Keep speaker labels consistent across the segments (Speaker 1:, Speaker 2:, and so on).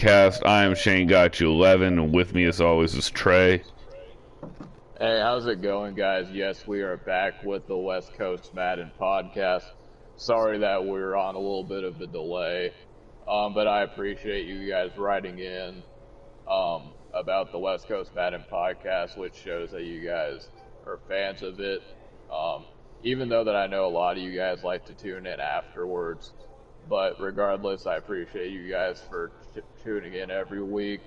Speaker 1: Cast. I am Shanegotyou11, and with me as always is Trey.
Speaker 2: Hey, how's it going, guys? Yes, we are back with the West Coast Madden Podcast. Sorry that we're on a little bit of a delay, but I appreciate you guys writing in about the West Coast Madden Podcast, which shows that you guys are fans of it. Even though that I know a lot of you guys like to tune in afterwards, but regardless, I appreciate you guys for tuning in every week.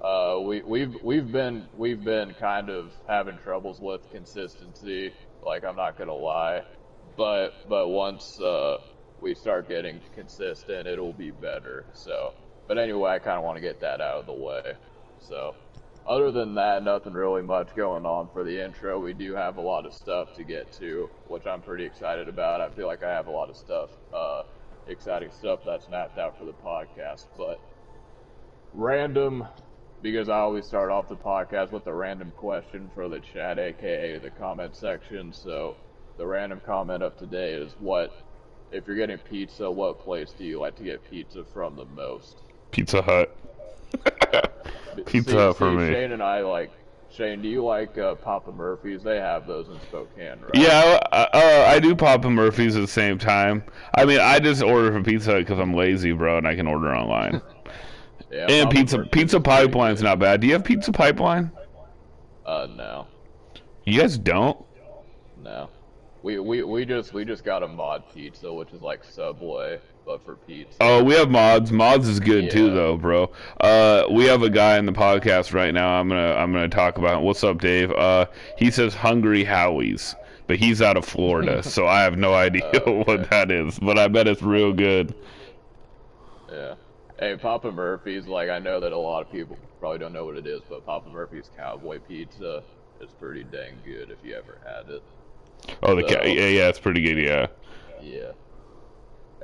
Speaker 2: We've been kind of having troubles with consistency. Like, I'm not gonna lie, but once we start getting consistent, it'll be better. So, but anyway, I kind of want to get that out of the way. So, other than that, nothing really much going on for the intro. We do have a lot of stuff to get to, which I'm pretty excited about. I feel like I have a lot of stuff, exciting stuff that's mapped out for the podcast, but random. Because I always start off the podcast with a random question for the chat, aka the comment section. So the random comment of today is, if you're getting pizza, what place do you like to get pizza from the most?
Speaker 1: Pizza Hut. Pizza Hut for me.
Speaker 2: Shane, do you like Papa Murphy's? They have those in Spokane, right?
Speaker 1: Yeah, I do Papa Murphy's at the same time. I mean, I just order from Pizza Hut because I'm lazy, bro, and I can order online.
Speaker 2: Yeah,
Speaker 1: and Pizza Pipeline's not bad. Do you have Pizza Pipeline?
Speaker 2: No.
Speaker 1: You guys don't?
Speaker 2: No. We just got a mod pizza, which is like Subway, but for pizza.
Speaker 1: Oh, we have mods. Mods is good too, though, bro. We have a guy in the podcast right now. I'm gonna talk about. What's up, Dave? He says Hungry Howie's, but he's out of Florida, so I have no idea what that is. But I bet it's real good.
Speaker 2: Yeah. Hey, Papa Murphy's, like, I know that a lot of people probably don't know what it is, but Papa Murphy's Cowboy Pizza is pretty dang good if you ever had it.
Speaker 1: Oh, yeah, it's pretty good, yeah.
Speaker 2: Yeah.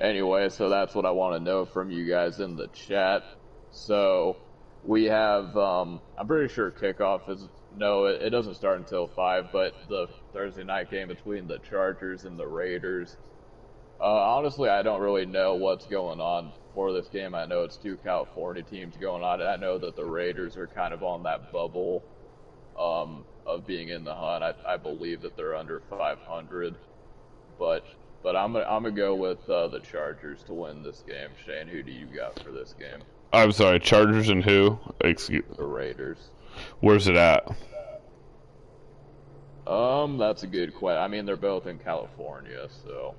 Speaker 2: Anyway, so that's what I want to know from you guys in the chat. So, we have, I'm pretty sure kickoff is, no, it doesn't start until 5, but the Thursday night game between the Chargers and the Raiders. Honestly, I don't really know what's going on for this game. I know it's two California teams going on. I know that the Raiders are kind of on that bubble of being in the hunt. I believe that they're under 500, but I'm gonna go with the Chargers to win this game. Shane, who do you got for this game?
Speaker 1: I'm sorry, Chargers and who?
Speaker 2: The Raiders.
Speaker 1: Where's it at?
Speaker 2: That's a good question. I mean, they're both in California, so.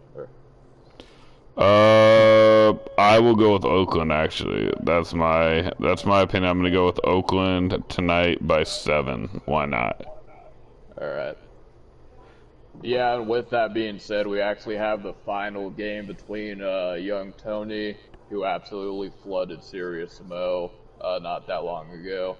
Speaker 1: I will go with Oakland. Actually, that's my opinion. I'm gonna go with Oakland tonight by 7. Why not?
Speaker 2: All right. Yeah, and with that being said, we actually have the final game between young Tony, who absolutely flooded Serious Mo not that long ago.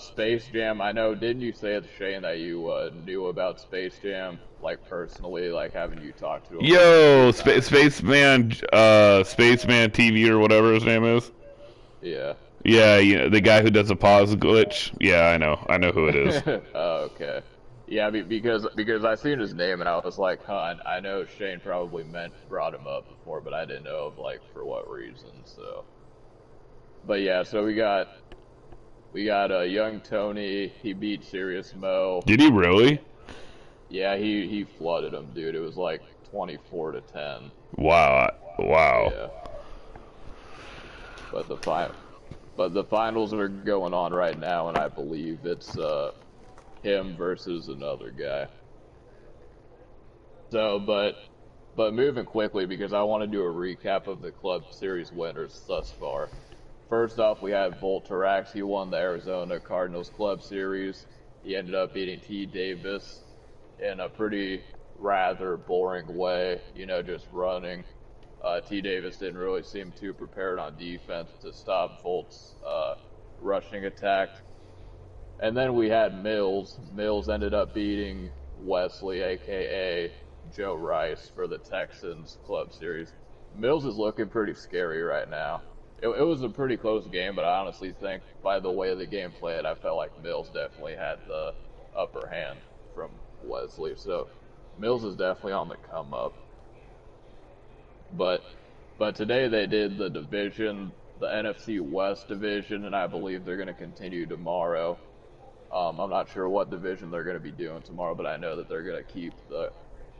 Speaker 2: Space Jam, I know, didn't you say, Shane, that you knew about Space Jam, like, personally, like, having you talked to him?
Speaker 1: Yo, Spaceman TV or whatever his name is?
Speaker 2: Yeah.
Speaker 1: Yeah, the guy who does the pause glitch? Yeah, I know who it is.
Speaker 2: Oh, okay. Yeah, because I seen his name and I was like, huh, I know Shane probably brought him up before, but I didn't know of, like, for what reason, so. But yeah, so we got young Tony. He beat Serious Mo.
Speaker 1: Did he really?
Speaker 2: Yeah, he flooded him, dude. It was like 24-10.
Speaker 1: Wow.
Speaker 2: Yeah. But the finals are going on right now, and I believe it's him versus another guy. So, but moving quickly, because I want to do a recap of the Club Series winners thus far. First off, we have Volterax. He won the Arizona Cardinals Club Series. He ended up beating T. Davis in a pretty rather boring way, just running. T. Davis didn't really seem too prepared on defense to stop Volt's rushing attack. And then we had Mills. Mills ended up beating Wesley, a.k.a. Joe Rice, for the Texans Club Series. Mills is looking pretty scary right now. It was a pretty close game, but I honestly think by the way the game played, I felt like Mills definitely had the upper hand from Wesley. So Mills is definitely on the come up. But today they did the division the NFC West division, and I believe they're going to continue tomorrow. I'm not sure what division they're going to be doing tomorrow, but I know that they're going to keep the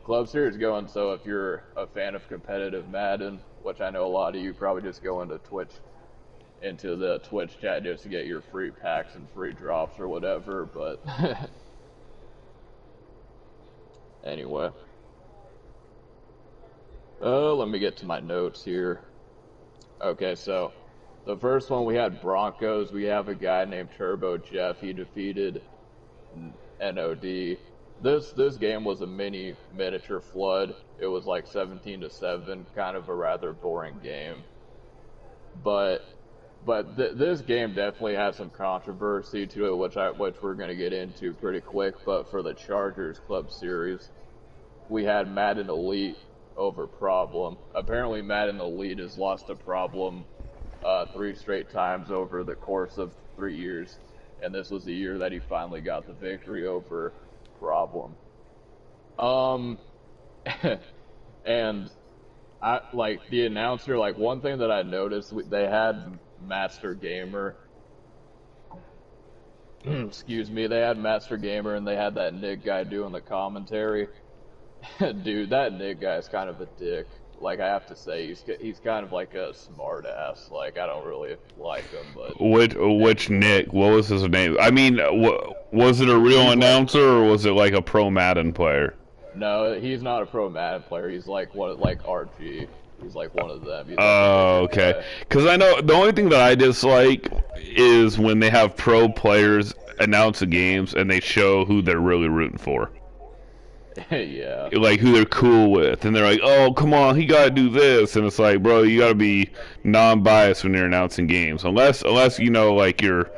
Speaker 2: Club Series going. So if you're a fan of competitive Madden, which I know a lot of you probably just go into the Twitch chat just to get your free packs and free drops or whatever, but anyway. Let me get to my notes here. Okay, so the first one we had Broncos. We have a guy named Turbo Jeff. He defeated NOD. This game was a miniature flood. It was like 17-7, kind of a rather boring game. But this game definitely had some controversy to it, which we're going to get into pretty quick. But for the Chargers Club Series, we had Madden Elite over Problem. Apparently, Madden Elite has lost to Problem 3 straight times over the course of 3 years, and this was the year that he finally got the victory over Problem. And I like the announcer. Like, one thing that I noticed, they had Master Gamer. Excuse me, they had Master Gamer, and they had that Nick guy doing the commentary. Dude, that Nick guy is kind of a dick. Like, I have to say, he's kind of like a smart ass. Like, I don't really like him, but
Speaker 1: which Nick? What was his name? I mean, was it a real announcer or was it like a pro Madden player?
Speaker 2: No, he's not a pro Madden player. He's like RG. He's like one of them.
Speaker 1: Oh, okay. Because I know the only thing that I dislike is when they have pro players announce the games and they show who they're really rooting for.
Speaker 2: Yeah.
Speaker 1: Like who they're cool with, and they're like, "Oh, come on, he gotta do this," and it's like, bro, you gotta be non-biased when you're announcing games, unless you know, like you're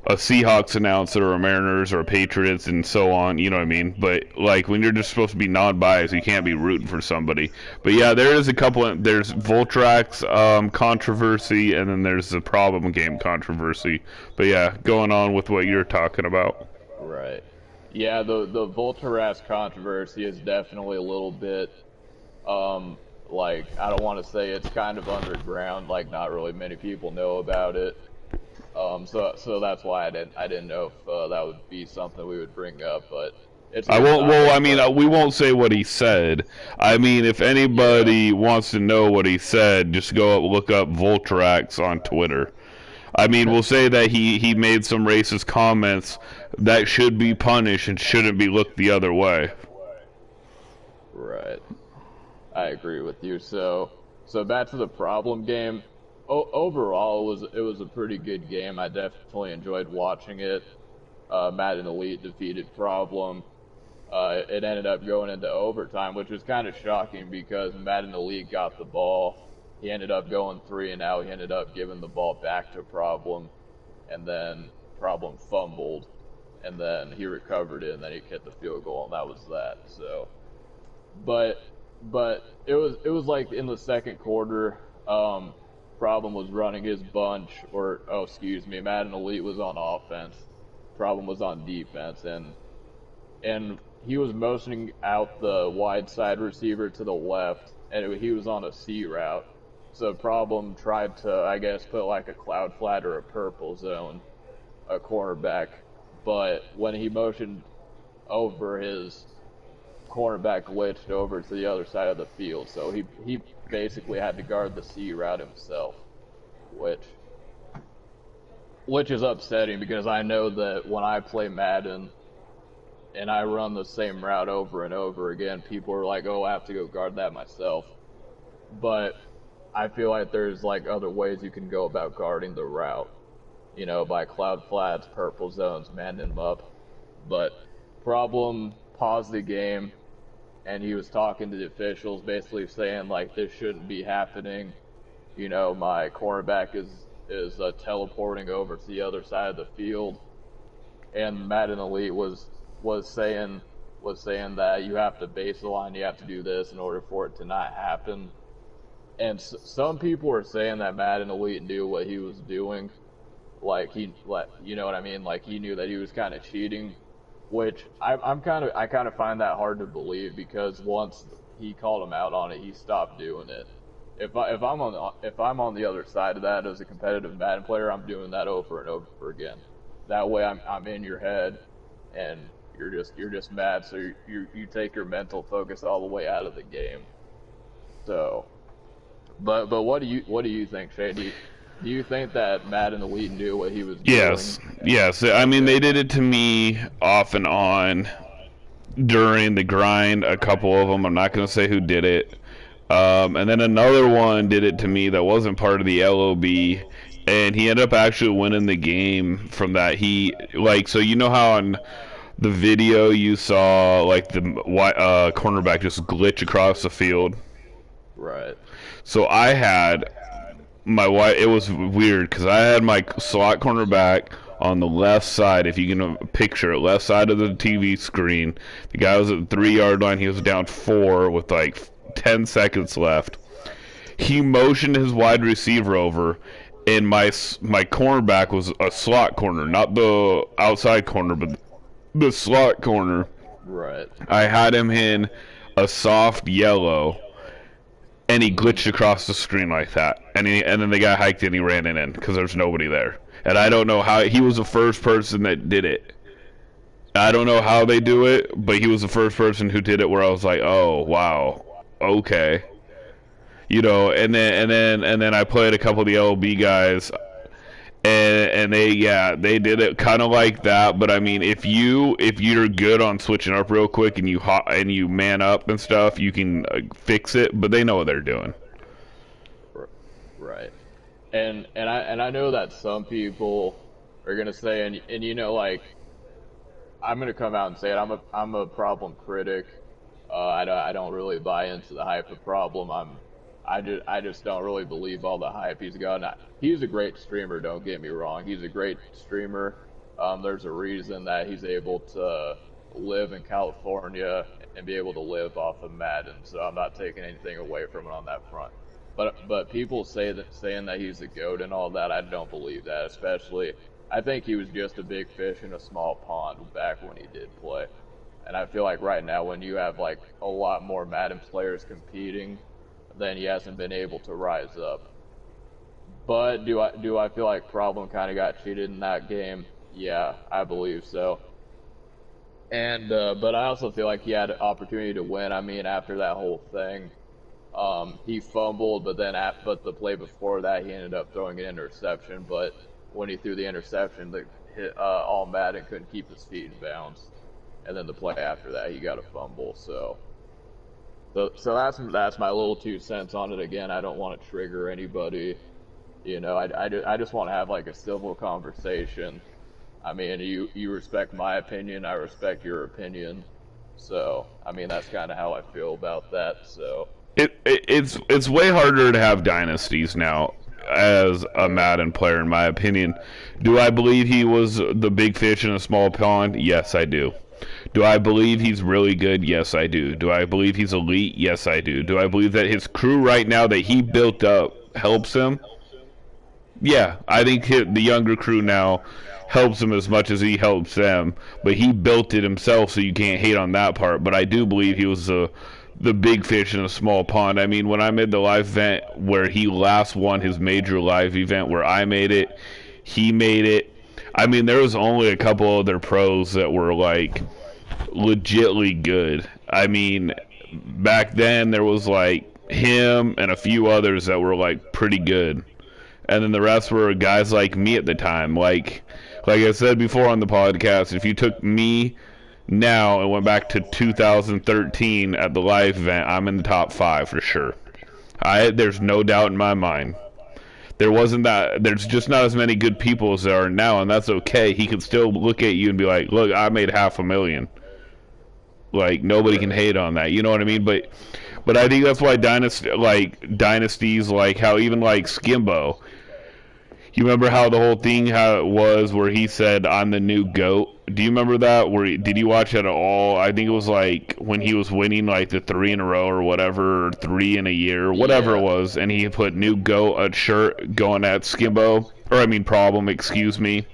Speaker 1: a Seahawks announcer or a Mariners or a Patriots and so on, you know what I mean? But like when you're just supposed to be non-biased, you can't be rooting for somebody. But yeah, there is a couple. There's Voltrax controversy, and then there's the Problem game controversy. But yeah, going on with what you're talking about.
Speaker 2: Right. Yeah, the Voltaras controversy is definitely a little bit, like, I don't want to say it's kind of underground, like not really many people know about it. So that's why I didn't know if that would be something we would bring up, but it's.
Speaker 1: I won't. Well, I mean, we won't say what he said. I mean, if anybody wants to know what he said, just look up Voltrax on Twitter. I mean, we'll say that he made some racist comments that should be punished and shouldn't be looked the other way.
Speaker 2: Right. I agree with you. So back to the Problem game. Overall, it was a pretty good game. I definitely enjoyed watching it. Madden Elite defeated Problem. It ended up going into overtime, which was kind of shocking because Madden Elite got the ball. He ended up going 3-and-out. He ended up giving the ball back to Problem, and then Problem fumbled, and then he recovered it, and then he hit the field goal, and that was that. So, but it was like in the second quarter, Problem was running his bunch, Madden Elite was on offense, Problem was on defense, and he was motioning out the wide side receiver to the left, and he was on a C route. So Problem tried to, I guess, put like a cloud flat or a purple zone, a cornerback. But when he motioned over, his cornerback glitched over to the other side of the field. So he basically had to guard the C route himself, which is upsetting because I know that when I play Madden and I run the same route over and over again, people are like, "Oh, I have to go guard that myself." But I feel like there's like other ways you can go about guarding the route, you know, by cloud flats, purple zones, man him up. But Problem paused the game, and he was talking to the officials, basically saying like, this shouldn't be happening. You know, my cornerback is teleporting over to the other side of the field, and Madden Elite was saying that you have to base the line, you have to do this in order for it to not happen. And some people were saying that Madden Elite knew what he was doing, you know what I mean? Like he knew that he was kind of cheating, which I kind of find that hard to believe because once he called him out on it, he stopped doing it. if I'm on the other side of that as a competitive Madden player, I'm doing that over and over again. That way, I'm in your head, and you're just mad. So you take your mental focus all the way out of the game. So, but what do you think, Shay? Do you think that Madden Elite knew what he was doing?
Speaker 1: Yes. I mean, they did it to me off and on during the grind. A couple of them. I'm not going to say who did it. And then another one did it to me that wasn't part of the LOB, and he ended up actually winning the game from that. So you know how on the video you saw like the cornerback just glitch across the field?
Speaker 2: Right.
Speaker 1: So I had my wife. It was weird because I had my slot cornerback on the left side. If you can picture it, left side of the TV screen. The guy was at the 3-yard line. He was down 4 with like 10 seconds left. He motioned his wide receiver over, and my cornerback was a slot corner, not the outside corner, but the slot corner.
Speaker 2: Right.
Speaker 1: I had him in a soft yellow, and he glitched across the screen like that. And then the guy hiked and he ran it in because there's nobody there. And I don't know how. He was the first person that did it. I don't know how they do it, but he was the first person who did it where I was like, oh, wow. Okay. And then I played a couple of the LB guys, and they did it kind of like that. But I mean, if you're good on switching up real quick and you man up and stuff, you can fix it. But they know what they're doing.
Speaker 2: Right. And I know that some people are gonna say, and like, I'm gonna come out and say it. I'm a problem critic. I don't really buy into the hype of problem. I just don't really believe all the hype he's got. He's a great streamer, don't get me wrong. He's a great streamer. There's a reason that he's able to live in California and be able to live off of Madden. So I'm not taking anything away from it on that front. But people saying that he's a GOAT and all that, I don't believe that. Especially, I think he was just a big fish in a small pond back when he did play. And I feel like right now, when you have like a lot more Madden players competing, then he hasn't been able to rise up. But do I feel like Problem kind of got cheated in that game? Yeah, I believe so. And but I also feel like he had an opportunity to win. I mean, after that whole thing, he fumbled, but the play before that, he ended up throwing an interception. But when he threw the interception, all Madden couldn't keep his feet in bounds. And then the play after that, he got a fumble. So that's my little 2 cents on it. Again, I don't want to trigger anybody. I just want to have like a civil conversation. I mean, you respect my opinion, I respect your opinion. So, I mean, that's kind of how I feel about that. So
Speaker 1: it's way harder to have dynasties now as a Madden player, in my opinion. Do I believe he was the big fish in a small pond? Yes, I do. Do I believe he's really good? Yes, I do. Do I believe he's elite? Yes, I do. Do I believe that his crew right now that he built up helps him? Yeah, I think the younger crew now helps him as much as he helps them, but he built it himself, so you can't hate on that part. But I do believe he was the big fish in a small pond. I mean, when I made the live event where he last won his major live event where I made it, he made it. I mean, there was only a couple other pros that were like legitly good. I mean, back then there was like him and a few others that were like pretty good, and then the rest were guys like me at the time. Like I said before on the podcast, if you took me now and went back to 2013 at the live event, I'm in the top 5 for sure. There's no doubt in my mind. There's just not as many good people as there are now, and that's okay. He can still look at you and be like, look, I made $500,000. Like, nobody can hate on that. You know what I mean? But I think that's why dynasties, like how even like Skimbo, you remember how the whole thing, how it was where he said, I'm the new GOAT? Do you remember that? Did you watch it at all? I think it was like when he was winning like the 3 in a row or whatever, or 3 in a year, whatever it was, and he put new GOAT shirt going at Skimbo, or I mean Problem, excuse me.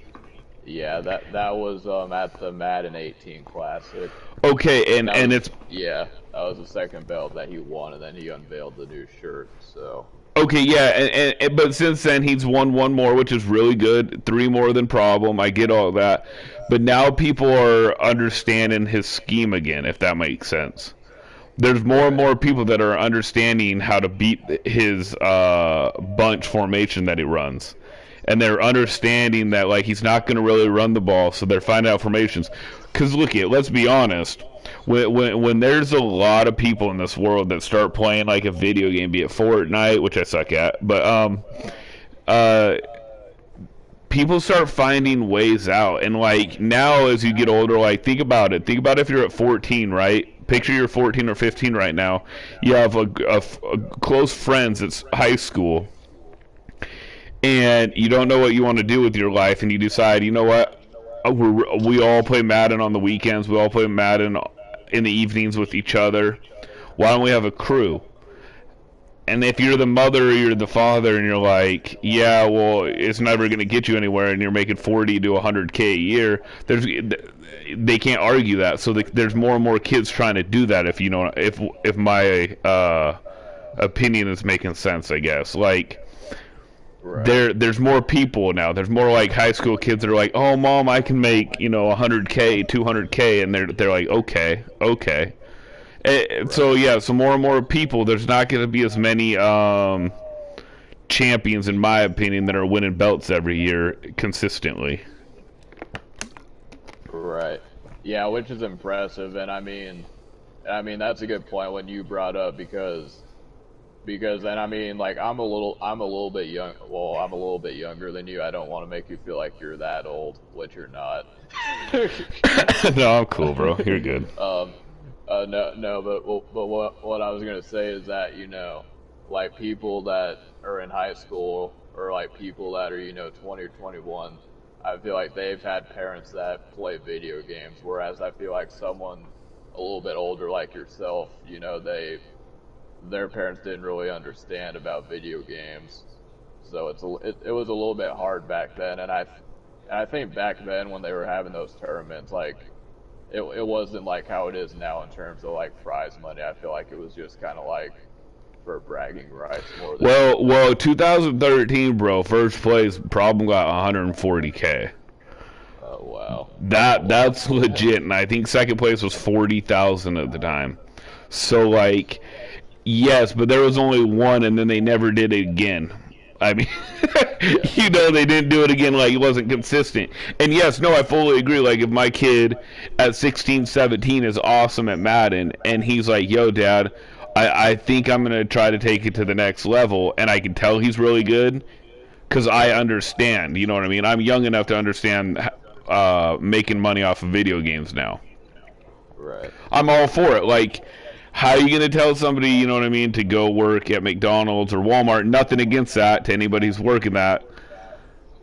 Speaker 2: Yeah, that was at the Madden 18 Classic.
Speaker 1: Okay,
Speaker 2: And
Speaker 1: and it's
Speaker 2: yeah, that was the second belt that he won, and then he unveiled the new shirt. So
Speaker 1: okay, yeah, but since then he's won one more, which is really good. Three more than problem. I get all that, but now people are understanding his scheme again, if that makes sense. There's more and
Speaker 2: right,
Speaker 1: more people that are understanding how to beat his bunch formation that he runs, and they're understanding that like he's not going to really run the ball, so they're finding out formations. Because let's be honest, when there's a lot of people in this world that start playing like a video game, be it Fortnite, which I suck at, but uh, people start finding ways out. And like now, as you get older, like think about it. Think about if you're at 14, right? Picture you're 14 or 15 right now. You have a close friends. It's high school, and you don't know what you want to do with your life, and you decide, you know what? We all play Madden on the weekends. We all play Madden in the evenings with each other. Why don't we have a crew? And if you're the mother or you're the father and you're like, yeah, well, it's never going to get you anywhere, and you're making 40 to 100K a year, they can't argue that. So there's more and more kids trying to do that. If you know, if my opinion is making sense, I guess. Like
Speaker 2: right,
Speaker 1: there's more people now. There's more like high school kids that are like, oh, mom, I can make 100K, 200K, and they're like, okay, okay. So
Speaker 2: right.
Speaker 1: yeah, so more and more people. There's not going to be as many champions, in my opinion, that are winning belts every year consistently.
Speaker 2: Right. Yeah, which is impressive, and I mean that's a good point when you brought up because then I mean like I'm a little bit young. Well, I'm a little bit younger than you. I don't want to make you feel like you're that old, which you're not.
Speaker 1: No, I'm cool, bro. You're good.
Speaker 2: No, but what I was gonna say is that like people that are in high school or like people that are 20 or 21, I feel like they've had parents that play video games, whereas I feel like someone a little bit older like yourself, their parents didn't really understand about video games, so it was a little bit hard back then, and I think back then when they were having those tournaments, like it wasn't like how it is now in terms of like prize money. I feel like it was just kind of like for bragging rights more than anything.
Speaker 1: Well, 2013, bro. First place problem got 140K.
Speaker 2: Oh wow, that's a lot.
Speaker 1: That's legit, and I think second place was 40,000 at the time. So like, yes, but there was only one, and then they never did it again. I mean,
Speaker 2: Yeah,
Speaker 1: they didn't do it again. Like it wasn't consistent. And yes, no, I fully agree. Like if my kid at 16, 17 is awesome at Madden, and he's like, "Yo, Dad, I think I'm gonna try to take it to the next level," and I can tell he's really good because I understand. You know what I mean? I'm young enough to understand making money off of video games now.
Speaker 2: right,
Speaker 1: I'm all for it. Like, how are you going to tell somebody, you know what I mean, to go work at McDonald's or Walmart? Nothing against that to anybody who's working that.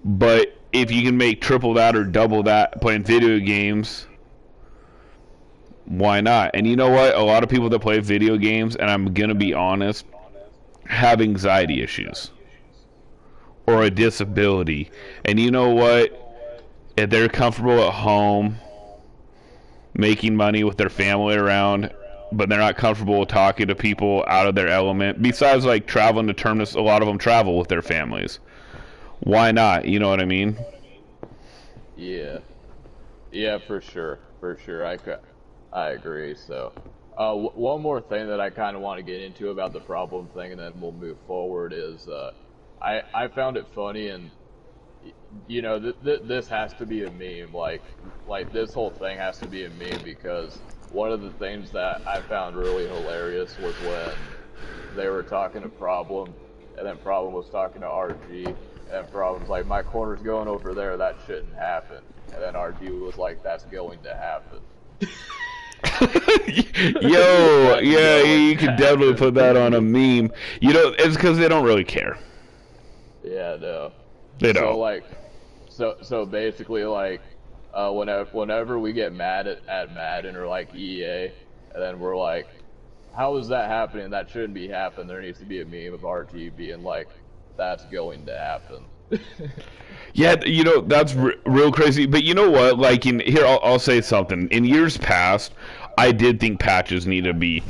Speaker 1: But if you can make triple that or double that playing video games, why not? And you know what? A lot of people that play video games, and I'm going to be honest, have anxiety issues or a disability. And you know what? If they're comfortable at home making money with their family around, but they're not comfortable talking to people out of their element. Besides, like traveling to tournaments, a lot of them travel with their families. Why not? You know what I mean?
Speaker 2: yeah, yeah, for sure. I agree. So, one more thing that I kind of want to get into about the problem thing, and then we'll move forward. Is I found it funny, and this has to be a meme. Like this whole thing has to be a meme because one of the things that I found really hilarious was when they were talking to Problem, and then Problem was talking to RG, and then Problem's like, "My corner's going over there. That shouldn't happen." And then RG was like, "That's going to happen.
Speaker 1: Yo,
Speaker 2: That's
Speaker 1: yeah,
Speaker 2: going
Speaker 1: you
Speaker 2: to
Speaker 1: could definitely
Speaker 2: happen."
Speaker 1: put that on a meme. It's because they don't really care.
Speaker 2: Yeah, no.
Speaker 1: They
Speaker 2: So
Speaker 1: don't.
Speaker 2: like, so basically like, whenever we get mad at Madden or like EA, and then we're like, how is that happening? That shouldn't be happening. There needs to be a meme of RG being like, that's going to happen.
Speaker 1: Yeah, that's real crazy. But you know what? Like here, I'll say something. In years past, I did think patches need to be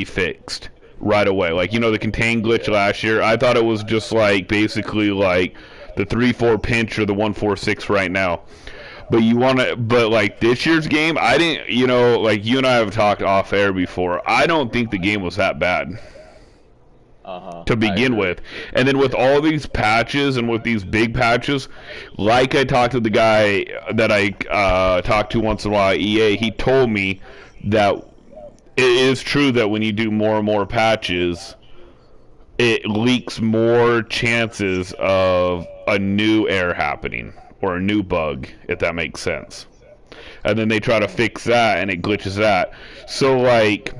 Speaker 1: fixed right away. Like the contain glitch last year, I thought it was just like basically like the 3-4 pinch or the 1-4-6 right now. But like this year's game, I didn't. Like you and I have talked off air before. I don't think the game was that bad to begin with. And then with all these patches and with these big patches, like I talked to the guy that I talk to once in a while at EA, he told me that it is true that when you do more and more patches, it leaks more chances of a new error happening or a new bug, if that makes sense. And then they try to fix that and it glitches that. So like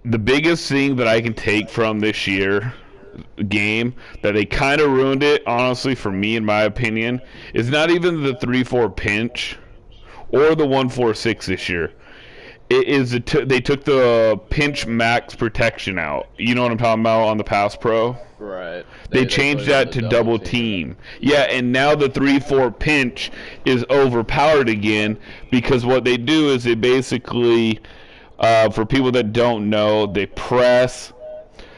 Speaker 1: the biggest thing that I can take from this year game that they kind of ruined it, honestly, for me, in my opinion, is not even the 3-4 pinch or the 1-4-6 this year. It is they took the pinch max protection out. You know what I'm talking about on the Pass Pro?
Speaker 2: Right.
Speaker 1: They changed that to double team. Yeah, and now the 3-4 pinch is overpowered again because what they do is they basically, for people that don't know, they press,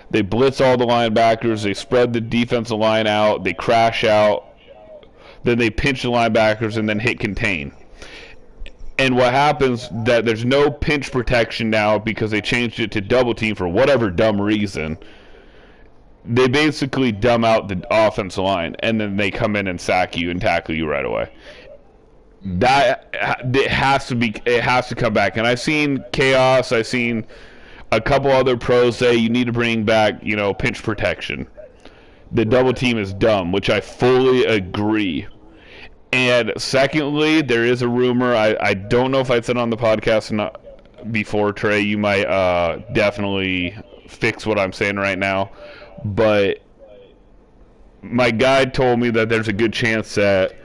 Speaker 1: they blitz all the linebackers, they spread the defensive line out, they crash out, then they pinch the linebackers and then hit contain. And what happens that there's no pinch protection now because they changed it to double team for whatever dumb reason. They basically dumb out the offensive line, and then they come in and sack you and tackle you right away. That it has to come back. And I've seen Chaos. I've seen a couple other pros say you need to bring back pinch protection. The double team is dumb, which I fully agree. And secondly, there is a rumor. I don't know if I said on the podcast or not before, Trey. You might definitely fix what I'm saying right now. But my guy told me that there's a good chance that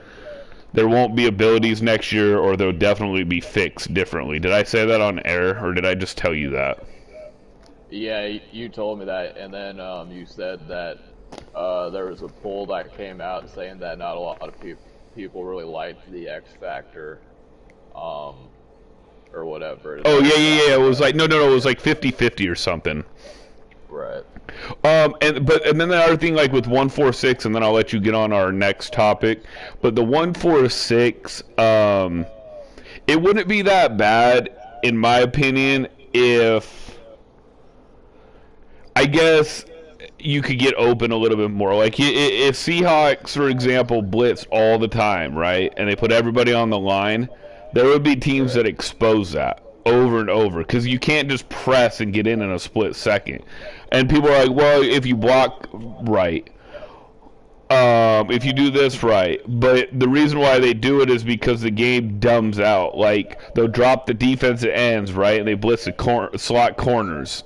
Speaker 1: there won't be abilities next year, or they'll definitely be fixed differently. Did I say that on air, or did I just tell you that?
Speaker 2: Yeah, you told me that, and then you said that there was a poll that came out saying that not a lot of people really liked the X Factor, or whatever.
Speaker 1: Oh yeah. It was like no. It was like 50-50 or something.
Speaker 2: Right.
Speaker 1: And then the other thing, like with 1-4-6, and then I'll let you get on our next topic. But the 1-4-6, it wouldn't be that bad, in my opinion, if I guess you could get open a little bit more. Like if Seahawks, for example, blitz all the time, right, and they put everybody on the line, there would be teams that expose that over and over because you can't just press and get in a split second. And people are like, well, if you block right, if you do this right. But the reason why they do it is because the game dumbs out. Like they'll drop the defensive ends, right, and they blitz the slot corners.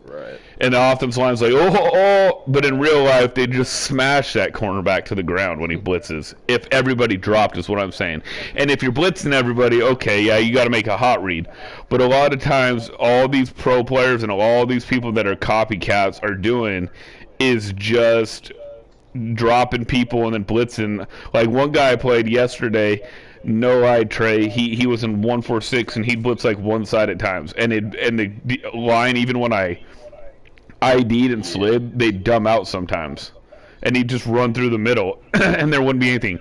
Speaker 2: Right.
Speaker 1: And the offensive line's like, oh, but in real life, they just smash that cornerback to the ground when he blitzes. If everybody dropped, is what I'm saying. And if you're blitzing everybody, okay, yeah, you got to make a hot read. But a lot of times, all these pro players and all these people that are copycats are doing is just dropping people and then blitzing. Like one guy I played yesterday, no lie, Trey. He was in 1-4-6 and he'd blitz like one side at times. And the line, even when I ID'd and slid, they'd dumb out sometimes. And he'd just run through the middle and there wouldn't be anything.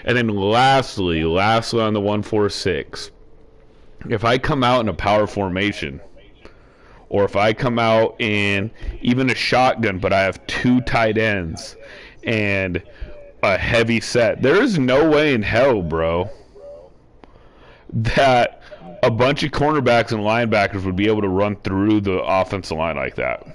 Speaker 1: And then lastly on the 1-4-6, if I come out in a power formation, or if I come out in even a shotgun, but I have two tight ends and a heavy set, there is no way in hell, bro, that a bunch of cornerbacks and linebackers would be able to run through the offensive line like that.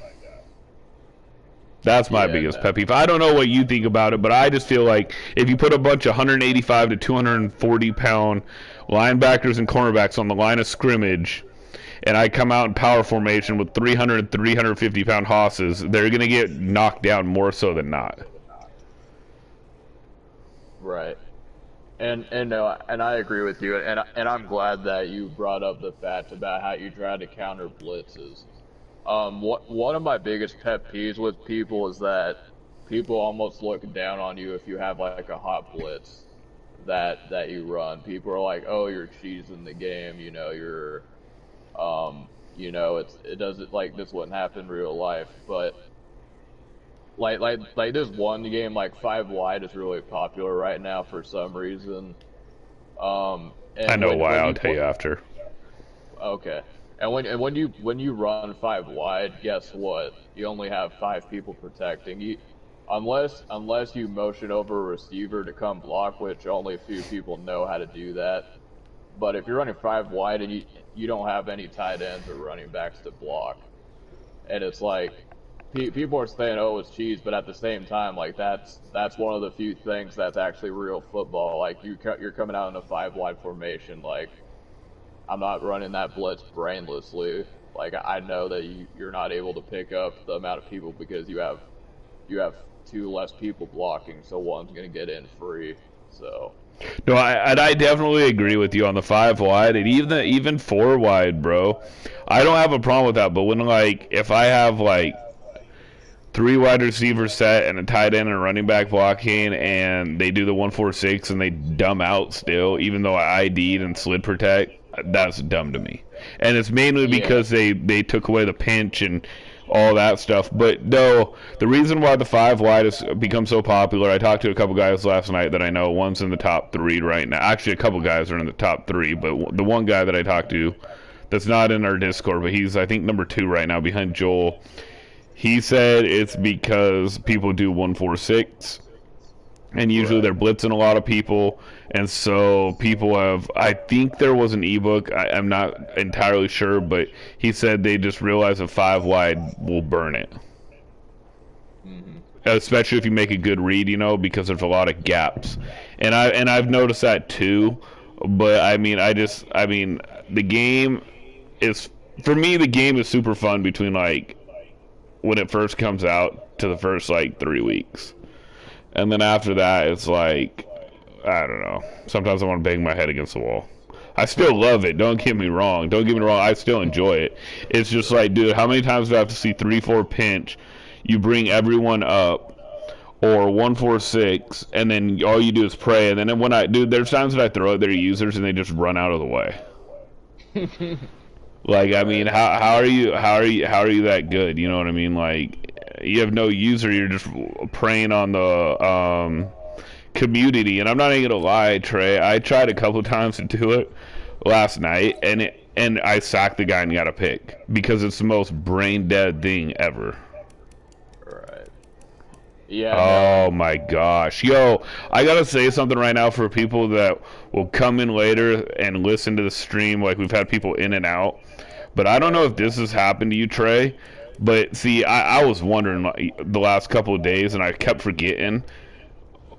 Speaker 1: That's my biggest pet peeve. I don't know what you think about it, but I just feel like if you put a bunch of 185 to 240 pound linebackers and cornerbacks on the line of scrimmage, and I come out in power formation with 300, 350 pound hosses, they're going to get knocked down more so than not.
Speaker 2: Right. And I agree with you, and I'm glad that you brought up the fact about how you try to counter blitzes. One of my biggest pet peeves with people is that people almost look down on you if you have like a hot blitz that you run. People are like, "Oh, you're cheesing the game." It doesn't like this wouldn't happen in real life, but like this one game like five wide is really popular right now for some reason.
Speaker 1: I
Speaker 2: And
Speaker 1: know why.
Speaker 2: when
Speaker 1: I'll
Speaker 2: you
Speaker 1: tell you after.
Speaker 2: okay, and when you run five wide, guess what? You only have five people protecting you, unless you motion over a receiver to come block, which only a few people know how to do that. But if you're running five wide and you don't have any tight ends or running backs to block, and it's like people are saying, "Oh, it's cheese," but at the same time, like that's one of the few things that's actually real football. Like you're coming out in a five wide formation. Like I'm not running that blitz brainlessly. Like I know that you're not able to pick up the amount of people because you have two less people blocking, so one's gonna get in free. So.
Speaker 1: No, I definitely agree with you on the five wide and even four wide, bro. I don't have a problem with that, but when like if I have like three wide receivers set and a tight end and a running back blocking, and they do the 1-4-6 and they dumb out still, even though I ID'd and slid protect, that's dumb to me. And it's mainly because they took away the pinch and all that stuff. But no, the reason why the five wide has become so popular, I talked to a couple guys last night that I know. One's in the top three right now. Actually, a couple guys are in the top three, but the one guy that I talked to that's not in our Discord, but he's, I think, number 2 right now behind Joel. He said it's because people do 1-4-6, and usually they're blitzing a lot of people, and so people have, I think there was an ebook, I'm not entirely sure, but he said they just realized a five wide will burn it. Mm-hmm. Especially if you make a good read, because there's a lot of gaps. And I've noticed that too, but the game is, for me, the game is super fun between like when it first comes out to the first like 3 weeks, and then after that it's like, I don't know, sometimes I want to bang my head against the wall. I still love it, don't get me wrong, I still enjoy it. It's just like, dude, how many times do I have to see 3-4 pinch, you bring everyone up, or 1-4-6, and then all you do is pray, and then there's times that I throw at their users and they just run out of the way. Like, I mean, how are you that good? You know what I mean? Like, you have no user. You're just preying on the community. And I'm not even gonna lie, Trey. I tried a couple of times to do it last night, and I sacked the guy and got a pick because it's the most brain dead thing ever.
Speaker 2: Right. Yeah.
Speaker 1: Oh my gosh, yo! I gotta say something right now for people that will come in later and listen to the stream. Like, we've had people in and out. But I don't know if this has happened to you, Trey. But see, I was wondering like, the last couple of days, and I kept forgetting.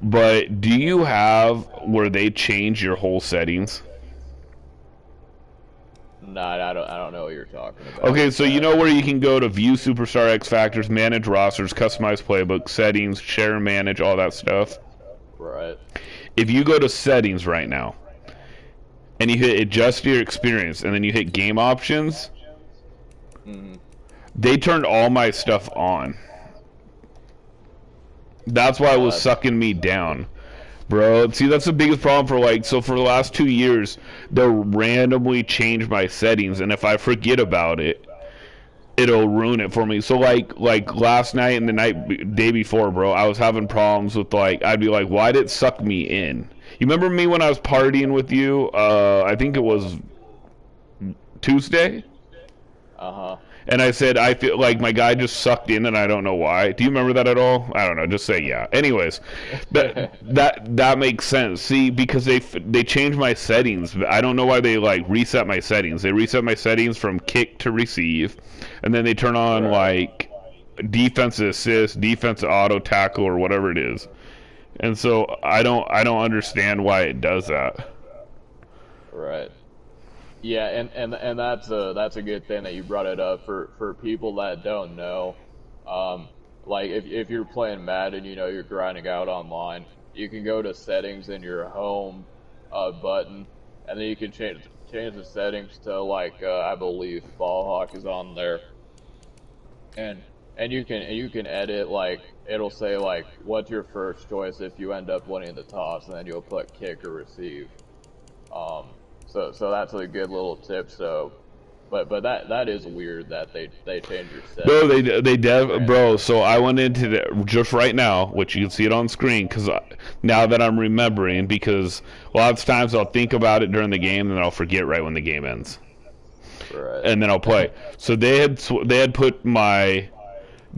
Speaker 1: But do you have where they change your whole settings?
Speaker 2: No, I don't know what you're talking about.
Speaker 1: Okay, so you know where you can go to view Superstar X Factors, manage rosters, customize playbook, settings, share, manage, all that stuff?
Speaker 2: Right.
Speaker 1: If you go to settings right now, and you hit adjust your experience, and then you hit game options, they turned all my stuff on. That's why it was sucking me down, bro. See, that's the biggest problem for the last 2 years, they'll randomly change my settings, and if I forget about it, it'll ruin it for me. So like last night and the day before, bro, I was having problems with I'd be like, why did it suck me in? You remember me when I was partying with you? I think it was Tuesday. And I said, I feel like my guy just sucked in, and I don't know why. Do you remember that at all? I don't know. Just say yeah. Anyways, that makes sense. See, because they changed my settings. I don't know why they reset my settings. They reset my settings from kick to receive, and then they turn on defense assist, defense auto tackle, or whatever it is. And so I don't understand why it does that.
Speaker 2: Right. Yeah, and that's a good thing that you brought it up for people that don't know. Like if you're playing Madden, you're grinding out online, you can go to settings in your home button, and then you can change the settings to I believe ball hawk is on there, and and you can edit, like, it'll say like what's your first choice if you end up winning the toss, and then you'll put kick or receive. So that's a good little tip. So, but that is weird that they changed your settings.
Speaker 1: Bro, bro. So I went into just right now, which you can see it on screen, because now that I'm remembering, because a lot of times I'll think about it during the game and then I'll forget right when the game ends,
Speaker 2: Right.
Speaker 1: and then I'll play. So they had put my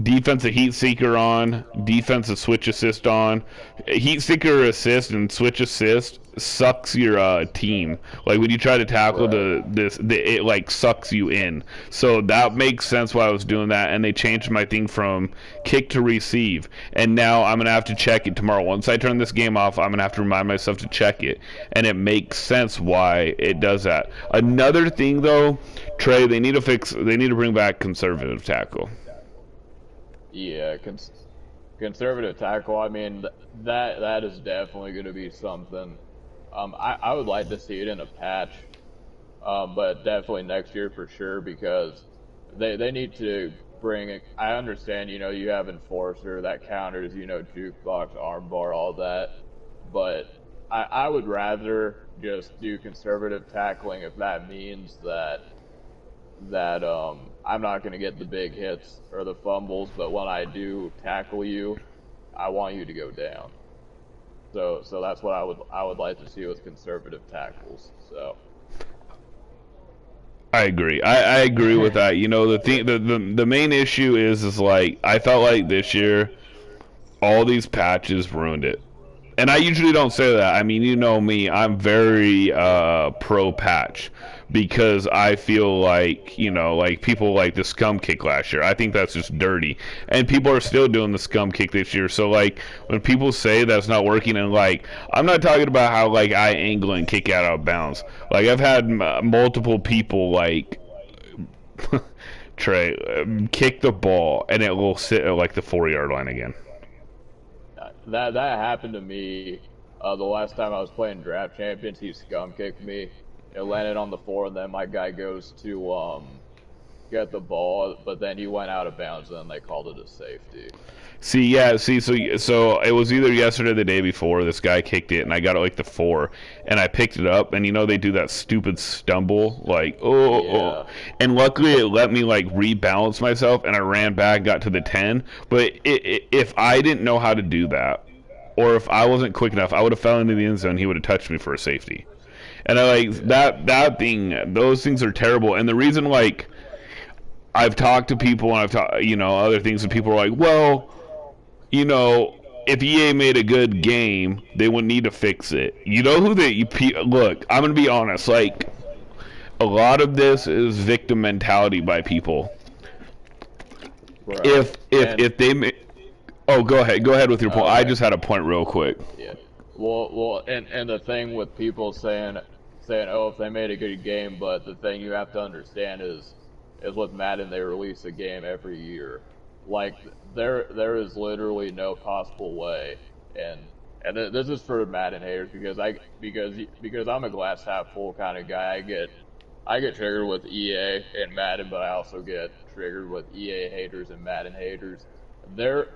Speaker 1: defensive heat seeker on, defensive switch assist on. Heat seeker assist and switch assist sucks your team. Like when you try to tackle it like sucks you in. So that makes sense why I was doing that, and they changed my thing from kick to receive. And now I'm gonna have to check it tomorrow. Once I turn this game off, I'm gonna have to remind myself to check it, and it makes sense why it does that. Another thing though, Trey, they need to bring back conservative tackle.
Speaker 2: Yeah, conservative tackle. I mean, that is definitely going to be something. I would like to see it in a patch, but definitely next year for sure, because they need to bring it. I understand, you have enforcer that counters, jukebox, armbar, all that, but I would rather just do conservative tackling if that means that I'm not going to get the big hits or the fumbles, but when I do tackle you, I want you to go down. So that's what I would like to see with conservative tackles. So
Speaker 1: I agree. I agree with that. The main issue is like I felt like this year all these patches ruined it. And I usually don't say that. I mean, you know me, I'm very pro patch, because I feel like, like people like the scum kick last year. I think that's just dirty. And people are still doing the scum kick this year. So, like, when people say that's not working, and, like, I'm not talking about how, like, I angle and kick out of bounds. Like, I've had multiple people, like, Trey, kick the ball, and it will sit at, like, the 4-yard line again.
Speaker 2: That happened to me the last time I was playing Draft Champions. He scum kicked me. It landed on the floor, and then my guy goes to get the ball, but then he went out of bounds, and then they called it a safety.
Speaker 1: So it was either yesterday or the day before. This guy kicked it, and I got it like the 4, and I picked it up, and they do that stupid stumble, like oh, and luckily it let me like rebalance myself, and I ran back, got to the 10. But if I didn't know how to do that, or if I wasn't quick enough, I would have fell into the end zone. He would have touched me for a safety, and I like that thing. Those things are terrible, and the reason like I've talked to people, and I've talked other things, and people are like, well, if EA made a good game, they wouldn't need to fix it. Look, I'm going to be honest, like, a lot of this is victim mentality by people. Right. If they go ahead with your point. I just had a point real quick.
Speaker 2: Yeah. Well, and the thing with people saying, oh, if they made a good game, but the thing you have to understand is with Madden, they release a game every year. Like, there is literally no possible way, and this is for Madden haters, because I'm a glass half full kind of guy. I get triggered with EA and Madden, but I also get triggered with EA haters and Madden haters. There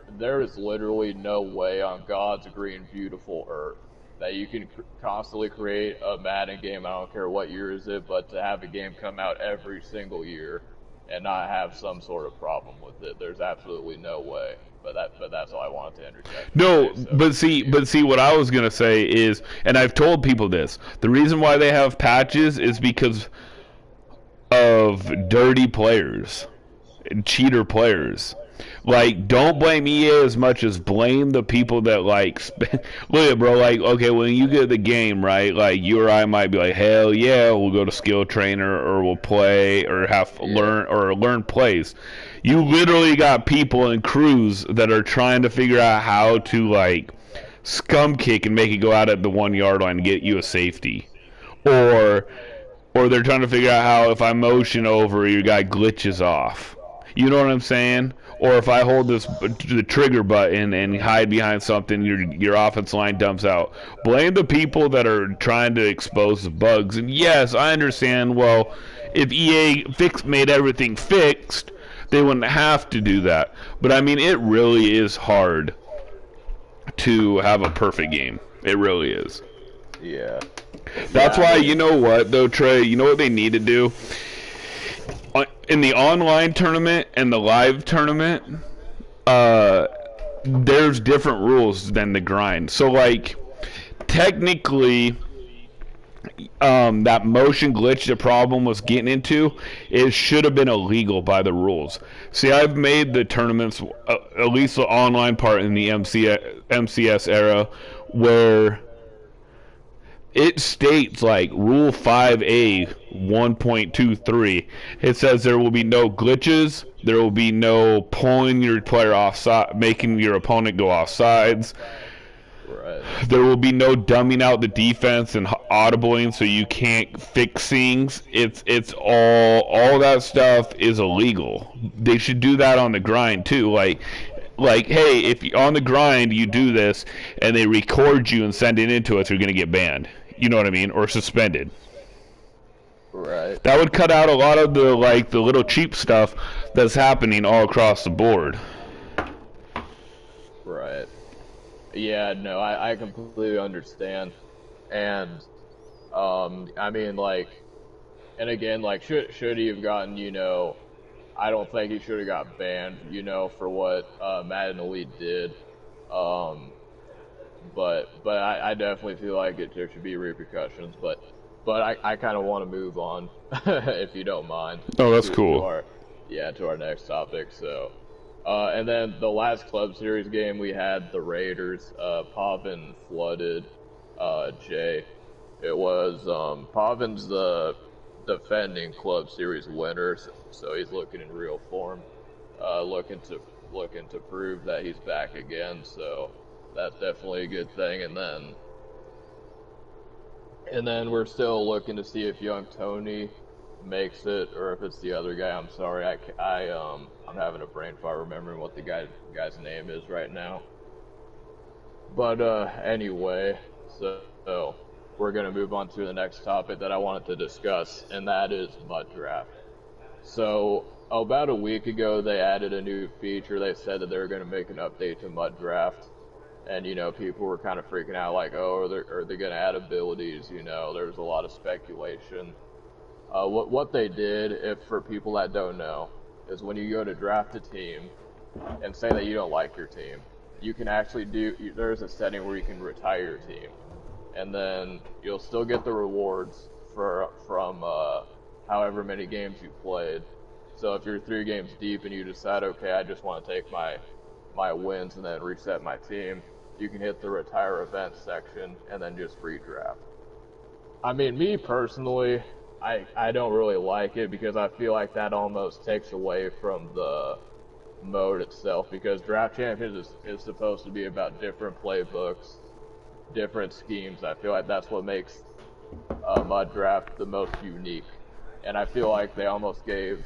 Speaker 2: is literally no way on God's green beautiful earth that you can constantly create a Madden game. I don't care what year is it, but to have a game come out every single year and not have some sort of problem with it, there's absolutely no way. But that's all I wanted to interject.
Speaker 1: No, but see, what I was gonna say is, and I've told people this: the reason why they have patches is because of dirty players, cheater players. Like, don't blame EA as much as blame the people that, like, look at, bro, like, okay, when you get the game, right, like, you or I might be like, hell yeah, we'll go to skill trainer, or we'll play, or learn plays. You literally got people and crews that are trying to figure out how to, like, scum kick and make it go out at the 1-yard line and get you a safety. Or they're trying to figure out how, if I motion over, your guy glitches off. You know what I'm saying? Or if I hold the trigger button and hide behind something, your offense line dumps out. Blame the people that are trying to expose the bugs. And yes, I understand, well, if EA made everything fixed, They wouldn't have to do that. But I mean, it really is hard to have a perfect game. It really is.
Speaker 2: Yeah.
Speaker 1: That's why, you know what, though, Trey? You know what they need to do? In the online tournament and the live tournament, there's different rules than the grind. So, like, technically, that motion glitch the problem was getting into, it should have been illegal by the rules. See, I've made the tournaments, at least the online part in the MCS era, where it states, like, Rule 5A 1.23. It says there will be no glitches, there will be no pulling your player offside, making your opponent go offsides.
Speaker 2: Right.
Speaker 1: There will be no dumbing out the defense and audibling so you can't fix things. It's all that stuff is illegal. They should do that on the grind too. Like, hey, if on the grind you do this and they record you and send it into us, you're gonna get banned. You know what I mean? Or suspended.
Speaker 2: Right.
Speaker 1: That would cut out a lot of the little cheap stuff that's happening all across the board.
Speaker 2: Right. Yeah, no, I completely understand. And, I mean, like, and again, like, should he have gotten, I don't think he should have got banned, for what Madden Elite did. But I definitely feel like there should be repercussions. But I kind of want to move on, if you don't mind.
Speaker 1: Oh, that's cool.
Speaker 2: To our next topic. So, and then the last Club Series game we had the Raiders. Pavin flooded Jay. It was Pavin's the defending Club Series winner, so he's looking in real form, looking to prove that he's back again. So that's definitely a good thing. And then we're still looking to see if young Tony makes it or if it's the other guy. I'm sorry, I'm having a brain fart remembering what the guy's name is right now. But anyway, so we're gonna move on to the next topic that I wanted to discuss, and that is Mud Draft. So about a week ago, they added a new feature. They said that they were gonna make an update to Mud Draft. And, people were kind of freaking out, like, oh, are they going to add abilities? There was a lot of speculation. What they did, if for people that don't know, is when you go to draft a team and say that you don't like your team, you can actually there's a setting where you can retire your team. And then you'll still get the rewards from however many games you played. So if you're 3 games deep and you decide, okay, I just want to take my wins and then reset my team, you can hit the retire event section and then just redraft. I mean, me personally, I don't really like it because I feel like that almost takes away from the mode itself, because Draft Champions is supposed to be about different playbooks, different schemes. I feel like that's what makes Mud Draft the most unique. And I feel like they almost gave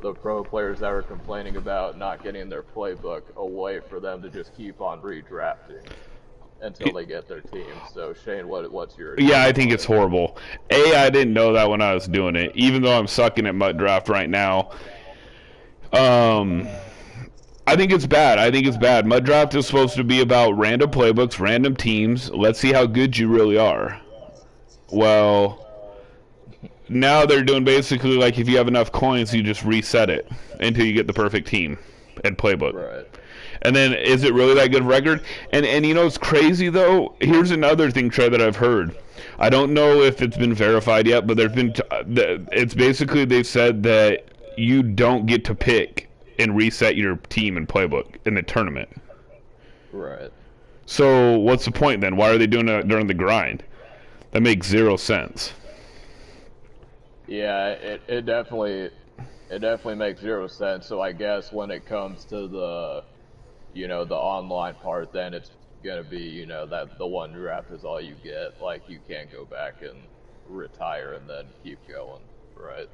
Speaker 2: the pro players that were complaining about not getting their playbook a way for them to just keep on redrafting until they get their team. So Shane, what's your opinion?
Speaker 1: Yeah, I think it's horrible. I didn't know that when I was doing it, even though I'm sucking at Mud Draft right now. I think it's bad. Mud Draft is supposed to be about random playbooks, random teams. Let's see how good you really are. Well, now they're doing basically like if you have enough coins, you just reset it until you get the perfect team and playbook.
Speaker 2: Right.
Speaker 1: And then, is it really that good of a record? And it's crazy, though. Here's another thing, Trey, that I've heard. I don't know if it's been verified yet, but there's been it's basically they said that you don't get to pick and reset your team and playbook in the tournament.
Speaker 2: Right.
Speaker 1: So what's the point then? Why are they doing it during the grind? That makes 0 sense.
Speaker 2: Yeah, it definitely makes 0 sense. So I guess when it comes to the the online part, then it's gonna be that the one draft is all you get. Like, you can't go back and retire and then keep going, right?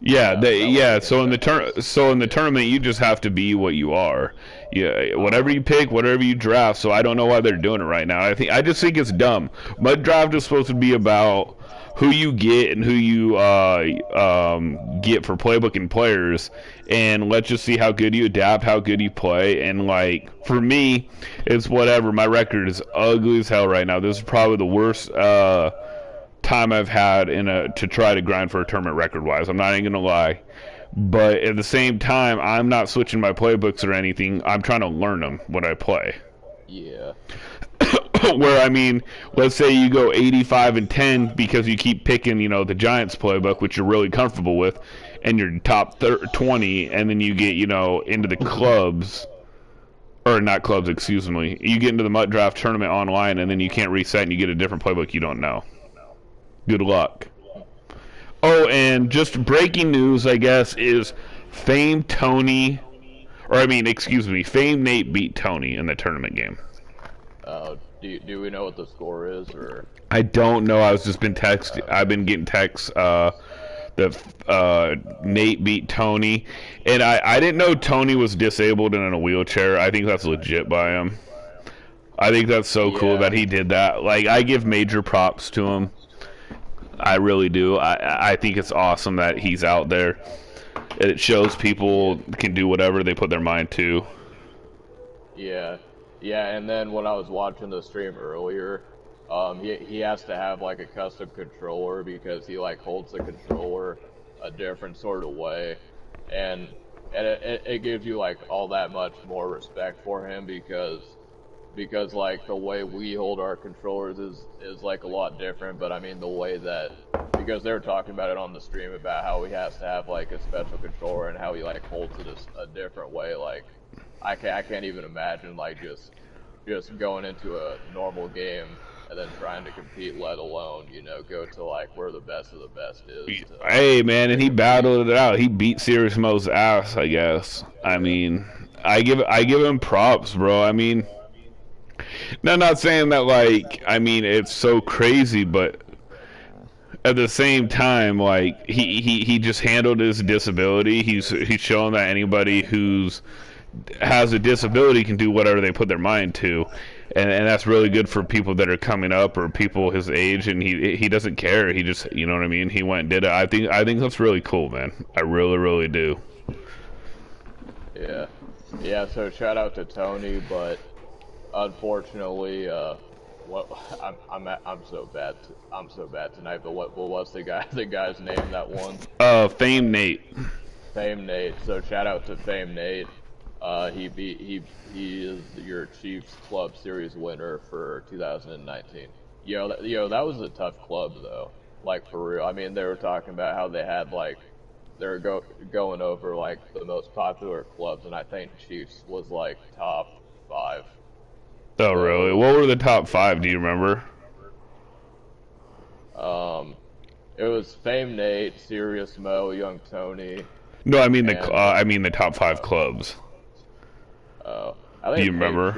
Speaker 1: Yeah,
Speaker 2: that that way I
Speaker 1: yeah.
Speaker 2: can expect.
Speaker 1: So in the tournament, you just have to be what you are. Yeah, whatever you pick, whatever you draft. So I don't know why they're doing it right now. I just think it's dumb. Mud draft is supposed to be about who you get and who you get for playbook and players, and let's just see how good you adapt, how good you play, and like for me, it's whatever. My record is ugly as hell right now. This is probably the worst. Time I've had to try to grind for a tournament record wise. I'm not even gonna lie, but at the same time, I'm not switching my playbooks or anything. I'm trying to learn them when I play.
Speaker 2: Yeah.
Speaker 1: Where I mean, let's say you go 85 and 10 because you keep picking, the Giants playbook, which you're really comfortable with, and you're top 20, and then you get into the clubs. Or not clubs, excuse me. You get into the Mutt Draft tournament online, and then you can't reset, and you get a different playbook you don't know. Good luck. Oh, and just breaking news, I guess, is Fame Nate beat Tony in the tournament game.
Speaker 2: Do we know what the score is, or?
Speaker 1: I don't know. I've been getting texts that Nate beat Tony, and I didn't know Tony was disabled and in a wheelchair. I think that's legit by him. I think that's so cool that he did that. Like, I give major props to him. I really do. I think it's awesome that he's out there. It shows people can do whatever they put their mind to.
Speaker 2: Yeah, and then when I was watching the stream earlier, he has to have like a custom controller because he like holds the controller a different sort of way, and it gives you like all that much more respect for him because like the way we hold our controllers is like a lot different. But I mean the way that, because they were talking about it on the stream about how he has to have like a special controller and how he like holds it a different way. Like I can't even imagine like just going into a normal game and then trying to compete, let alone go to like where the best of the best is.
Speaker 1: Hey man, and he battled it out. He beat Serious Mo's ass, I guess. I mean, I give him props, bro. I mean, now, not saying that like, I mean, it's so crazy, but at the same time, like he just handled his disability. He's shown that anybody who's has a disability can do whatever they put their mind to, and that's really good for people that are coming up or people his age. And he doesn't care. He just, you know what I mean. He went and did it. I think that's really cool, man. I really do.
Speaker 2: Yeah. So shout out to Tony, but unfortunately, I'm so bad. I'm so bad tonight. But what's the guy's name that won?
Speaker 1: Fame Nate.
Speaker 2: Fame Nate. So shout out to Fame Nate. He is your Chiefs Club Series winner for 2019. That was a tough club though. Like for real. I mean, they were talking about how they had like they're going over like the most popular clubs, and I think Chiefs was like top 5.
Speaker 1: Oh, really? What were the top 5? Do you remember?
Speaker 2: It was Fame Nate, Serious Mo, Young Tony.
Speaker 1: No, I mean the top 5 clubs.
Speaker 2: I think
Speaker 1: Do you remember?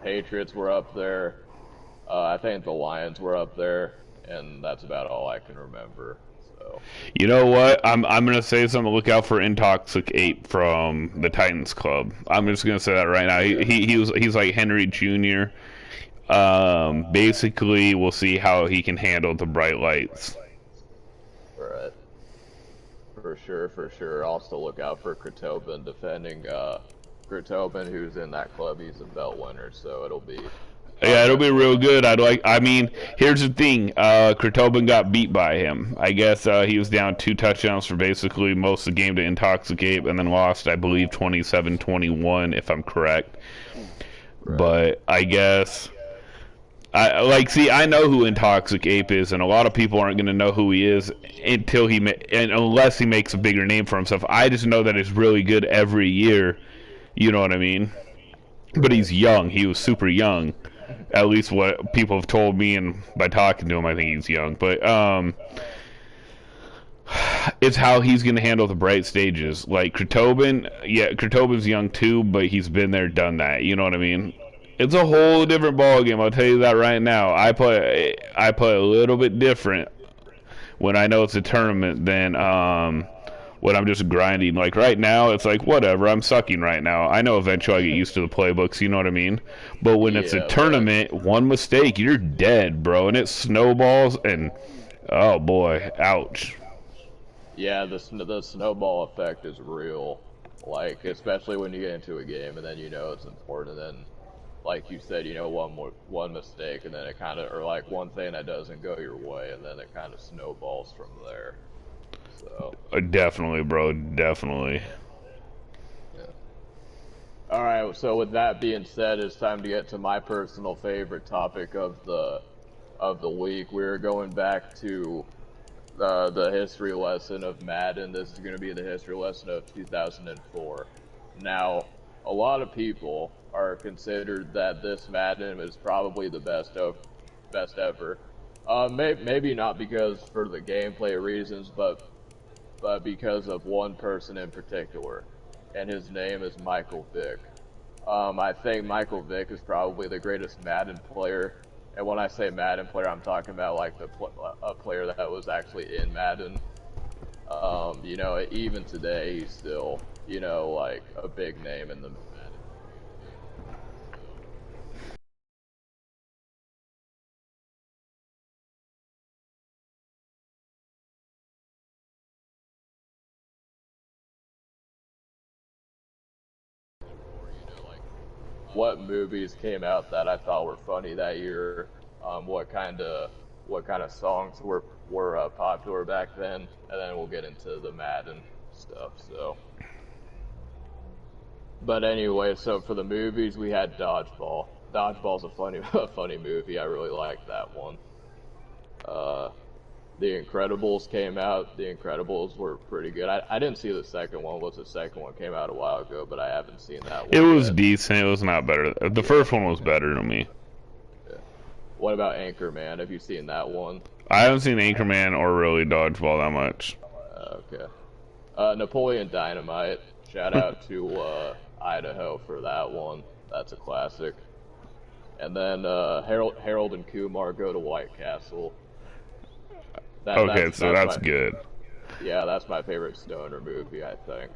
Speaker 2: Patriots were up there. I think the Lions were up there, and that's about all I can remember. So.
Speaker 1: You know what? I'm gonna say something. Look out for Intoxic Ape from the Titans Club. I'm just gonna say that right now. He's like Henry Jr. Basically, we'll see how he can handle the bright lights.
Speaker 2: Right. For sure. Also look out for Krotobin defending Krotobin, who's in that club. He's a belt winner, so it'll be.
Speaker 1: Yeah, it'll be real good. I mean, here's the thing. Krotobin got beat by him. I guess he was down 2 touchdowns for basically most of the game to Intoxicate, and then lost, I believe, 27-21, if I'm correct. Right. But I guess I know who Intoxic Ape is, and a lot of people aren't going to know who he is unless he makes a bigger name for himself. I just know that he's really good every year. You know what I mean? But he's young. He was super young. At least what people have told me, and by talking to him, I think he's young. But it's how he's going to handle the bright stages. Like Krotobin's young too, but he's been there, done that. You know what I mean? It's a whole different ball game. I'll tell you that right now. I play a little bit different when I know it's a tournament than when I'm just grinding. Like right now, it's like whatever. I'm sucking right now. I know eventually I get used to the playbooks. You know what I mean? But when it's a
Speaker 2: Yeah,
Speaker 1: tournament, one mistake, you're dead, bro, and it snowballs. And oh boy, ouch.
Speaker 2: yeah, the snowball effect is real. Like, especially when you get into a game and then you know it's important, and then, like you said, you know, one mistake, and then it kind of, or like one thing that doesn't go your way, and then it kind of snowballs from there. So.
Speaker 1: Definitely, bro. Definitely.
Speaker 2: Yeah. All right. So with that being said, it's time to get to my personal favorite topic of the week. We're going back to the history lesson of Madden. This is going to be the history lesson of 2004. Now, a lot of people are considered that this Madden is probably the best ever. Maybe not because for the gameplay reasons, but because of one person in particular, and his name is Michael Vick. I think Michael Vick is probably the greatest Madden player. And when I say Madden player, I'm talking about like a player that was actually in Madden. You know, even today, he's still, you know, like a big name in the Madden. What movies came out that I thought were funny that year? What kind of songs were popular back then? And then we'll get into the Madden stuff. So. But anyway, so for the movies, we had Dodgeball. Dodgeball's a funny, a funny movie. I really like that one. Uh, The Incredibles came out. The Incredibles were pretty good. I didn't see the second one. Was the second one came out a while ago, but I haven't seen that
Speaker 1: It
Speaker 2: one
Speaker 1: was
Speaker 2: yet.
Speaker 1: decent. It was not better. The first one was better to me.
Speaker 2: Yeah. What about Anchorman? Have you seen that one?
Speaker 1: I haven't seen Anchorman or really Dodgeball that much.
Speaker 2: Okay. Napoleon Dynamite. Shout out to Idaho for that one. That's a classic. And then Harold and Kumar Go to White Castle.
Speaker 1: Okay, so that's
Speaker 2: my,
Speaker 1: good.
Speaker 2: yeah, that's my favorite stoner movie, I think.